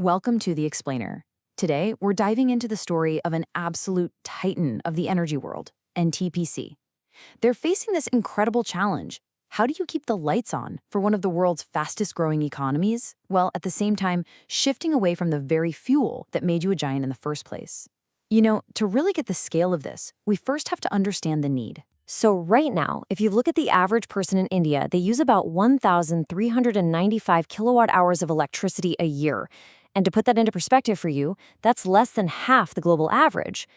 Welcome to The Explainer. Today, we're diving into the story of an absolute titan of the energy world, NTPC. They're facing this incredible challenge. How do you keep the lights on for one of the world's fastest growing economies, while at the same time shifting away from the very fuel that made you a giant in the first place? To really get the scale of this, we first have to understand the need. So right now, if you look at the average person in India, they use about 1,395 kilowatt hours of electricity a year. And to put that into perspective for you, that's less than half the global average.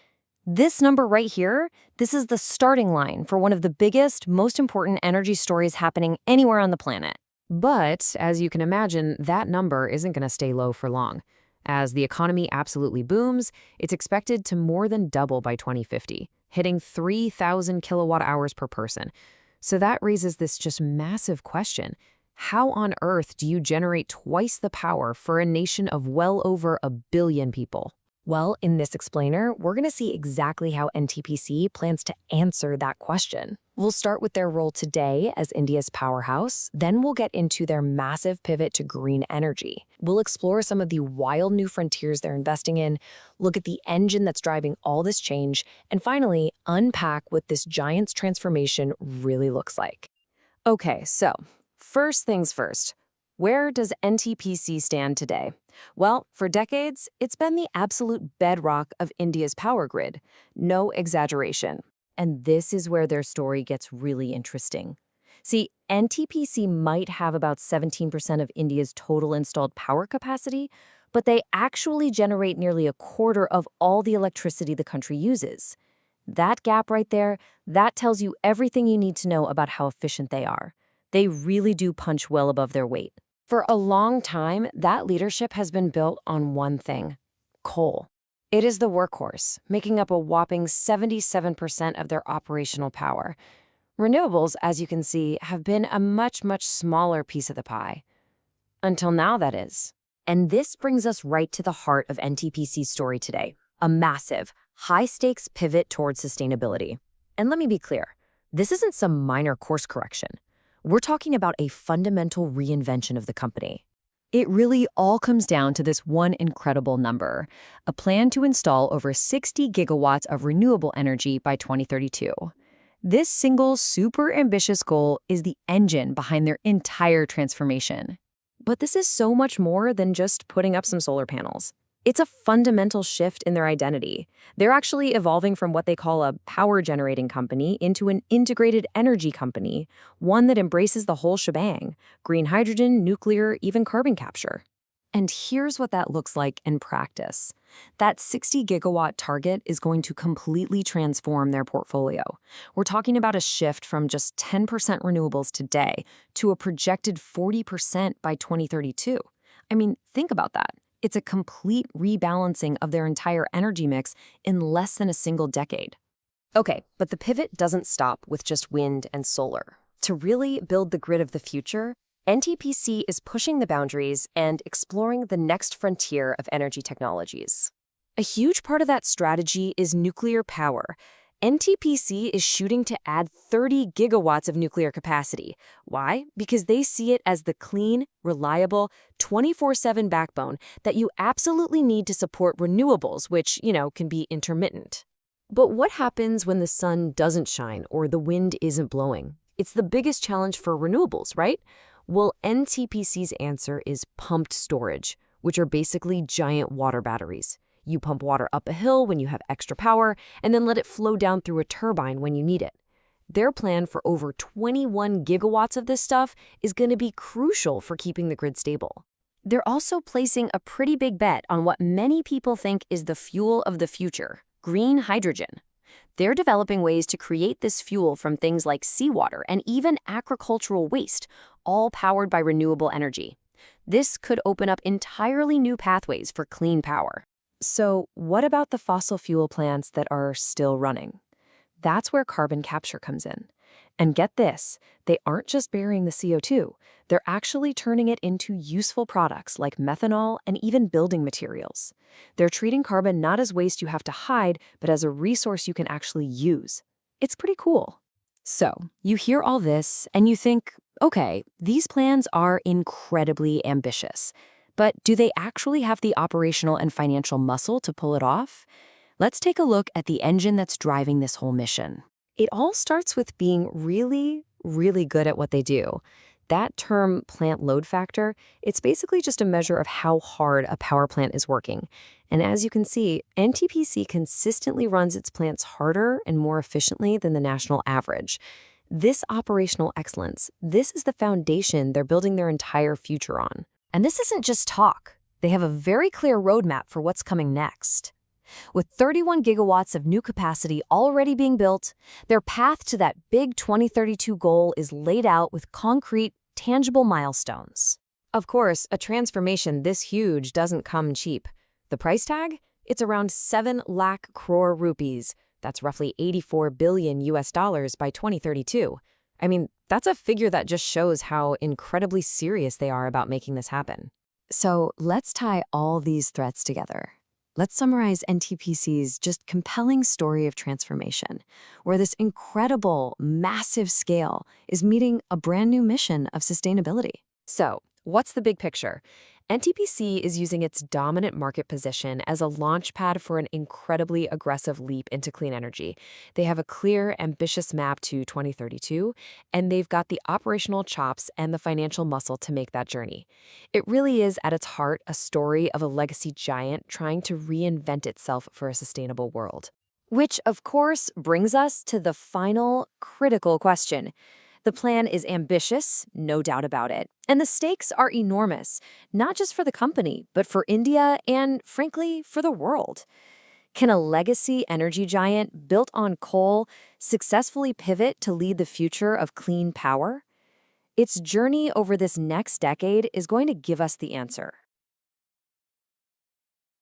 This number right here, this is the starting line for one of the biggest, most important energy stories happening anywhere on the planet. But, as you can imagine, that number isn't going to stay low for long. As the economy absolutely booms, it's expected to more than double by 2050, hitting 3,000 kilowatt hours per person. So that raises this just massive question. How on earth do you generate twice the power for a nation of well over 1 billion people? Well, in this explainer, we're going to see exactly how NTPC plans to answer that question. We'll start with their role today as India's powerhouse, then we'll get into their massive pivot to green energy. We'll explore some of the wild new frontiers they're investing in, look at the engine that's driving all this change, and finally, unpack what this giant's transformation really looks like. Okay, so first things first. Where does NTPC stand today? Well, for decades, it's been the absolute bedrock of India's power grid. No exaggeration. And this is where their story gets really interesting. See, NTPC might have about 17% of India's total installed power capacity, but they actually generate nearly a quarter of all the electricity the country uses. That gap right there, that tells you everything you need to know about how efficient they are. They really do punch well above their weight. For a long time, that leadership has been built on one thing: coal. It is the workhorse, making up a whopping 77% of their operational power. Renewables, as you can see, have been a much, much smaller piece of the pie. Until now, that is. And this brings us right to the heart of NTPC's story today: a massive, high-stakes pivot towards sustainability. And let me be clear, this isn't some minor course correction. We're talking about a fundamental reinvention of the company. It really all comes down to this one incredible number: a plan to install over 60 gigawatts of renewable energy by 2032. This single, super ambitious goal is the engine behind their entire transformation. But this is so much more than just putting up some solar panels. It's a fundamental shift in their identity. They're actually evolving from what they call a power-generating company into an integrated energy company, one that embraces the whole shebang: green hydrogen, nuclear, even carbon capture. And here's what that looks like in practice. That 60-gigawatt target is going to completely transform their portfolio. We're talking about a shift from just 10% renewables today to a projected 40% by 2032. I mean, think about that. It's a complete rebalancing of their entire energy mix in less than a single decade. Okay, but the pivot doesn't stop with just wind and solar. To really build the grid of the future, NTPC is pushing the boundaries and exploring the next frontier of energy technologies. A huge part of that strategy is nuclear power. NTPC is shooting to add 30 gigawatts of nuclear capacity. Why? Because they see it as the clean, reliable, 24/7 backbone that you absolutely need to support renewables, which, can be intermittent. But what happens when the sun doesn't shine or the wind isn't blowing? It's the biggest challenge for renewables, right? Well, NTPC's answer is pumped storage, which are basically giant water batteries. You pump water up a hill when you have extra power, and then let it flow down through a turbine when you need it. Their plan for over 21 gigawatts of this stuff is going to be crucial for keeping the grid stable. They're also placing a pretty big bet on what many people think is the fuel of the future: green hydrogen. They're developing ways to create this fuel from things like seawater and even agricultural waste, all powered by renewable energy. This could open up entirely new pathways for clean power. So what about the fossil fuel plants that are still running? That's where carbon capture comes in. And get this, they aren't just burying the CO2, they're actually turning it into useful products like methanol and even building materials. They're treating carbon not as waste you have to hide, but as a resource you can actually use. It's pretty cool. So, you hear all this and you think, okay, these plans are incredibly ambitious. But do they actually have the operational and financial muscle to pull it off? Let's take a look at the engine that's driving this whole mission. It all starts with being really, really good at what they do. That term, plant load factor, it's basically just a measure of how hard a power plant is working. And as you can see, NTPC consistently runs its plants harder and more efficiently than the national average. This operational excellence, this is the foundation they're building their entire future on. And this isn't just talk. They have a very clear roadmap for what's coming next. With 31 gigawatts of new capacity already being built, their path to that big 2032 goal is laid out with concrete, tangible milestones. Of course, a transformation this huge doesn't come cheap. The price tag? It's around 7 lakh crore rupees. That's roughly $84 billion by 2032. I mean, that's a figure that just shows how incredibly serious they are about making this happen. So let's tie all these threads together. Let's summarize NTPC's just compelling story of transformation, where this incredible, massive scale is meeting a brand new mission of sustainability. So, what's the big picture? NTPC is using its dominant market position as a launchpad for an incredibly aggressive leap into clean energy. They have a clear, ambitious map to 2032, and they've got the operational chops and the financial muscle to make that journey. It really is, at its heart, a story of a legacy giant trying to reinvent itself for a sustainable world. Which, of course, brings us to the final critical question. The plan is ambitious, no doubt about it. And the stakes are enormous, not just for the company, but for India and, frankly, for the world. Can a legacy energy giant built on coal successfully pivot to lead the future of clean power? Its journey over this next decade is going to give us the answer.